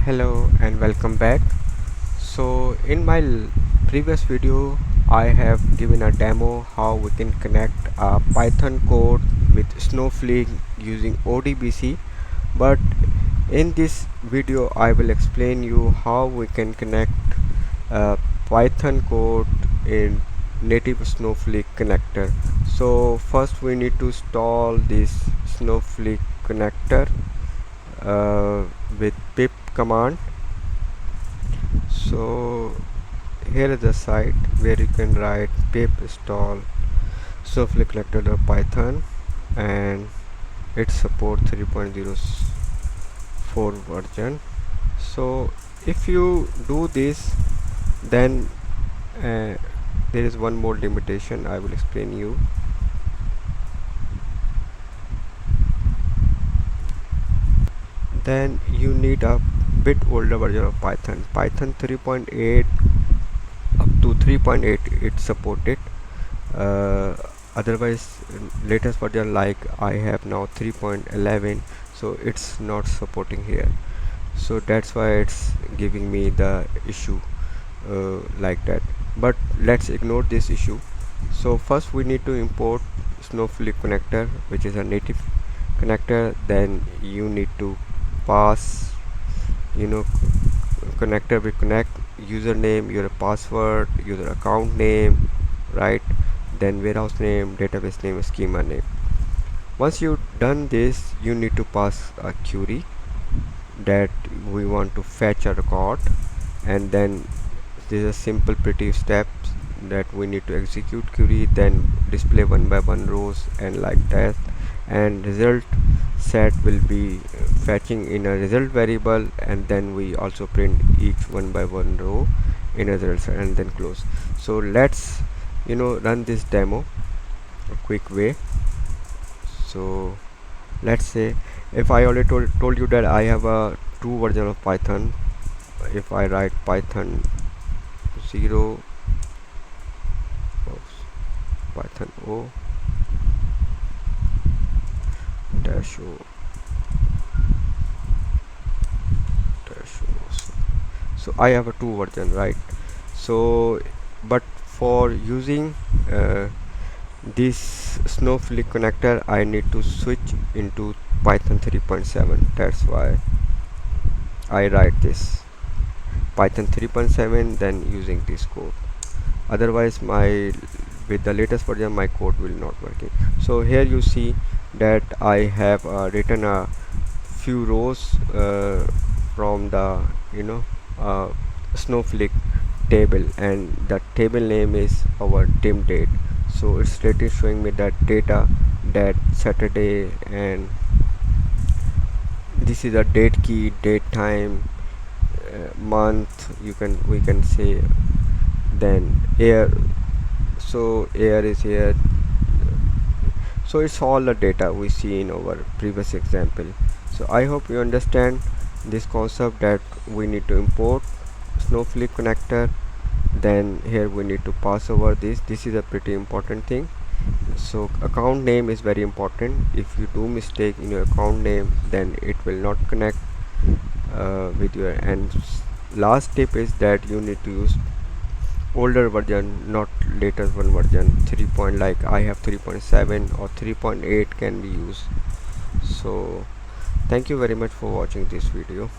Hello and welcome back. So in my previous video I have given a demo how we can connect a Python code with Snowflake using ODBC, but in this video I will explain you how we can connect Python code in native Snowflake connector. So first we need to install this Snowflake connector with pip command. So here is the site where you can write pip install snowflake connector.python, and it supports 3.04 version. So if you do this, then there is one more limitation I will explain you. Then you need a bit older version of Python 3.8 up to 3.8 it's supported. Otherwise latest version like I have now 3.11, so it's not supporting here. So that's why it's giving me the issue like that, but let's ignore this issue. So first we need to import Snowflake connector, which is a native connector. Then you need to pass connector will connect username, your password, user account name, right? Then warehouse name, database name, schema name. Once you done this, you need to pass a query that we want to fetch a record, and then this is a simple pretty steps that we need to execute query, then display one by one rows and like that, and result set will be fetching in a result variable, and then we also print each one by one row in a result set and then close. So let's run this demo a quick way. So let's say if I already told you that I have a true version of Python. If I write Python 0 Python O dash O dash O, so I have a 2 version, right? So but for using this Snowflake connector I need to switch into Python 3.7. that's why I write this Python 3.7 then using this code. Otherwise with the latest version my code will not working. So here you see that I have written a few rows from the Snowflake table, and the table name is our dim date. So it's directly showing me that data, that Saturday, and this is a date key, date time, month we can say, then year. So year is here. So it's all the data we see in our previous example. So I hope you understand this concept that we need to import Snowflake connector. Then here we need to pass over this is a pretty important thing. So account name is very important. If you do mistake in your account name, then it will not connect with your. And last tip is that you need to use older version, not later one version. 3 point, like I have 3.7 or 3.8 can be used. So thank you very much for watching this video.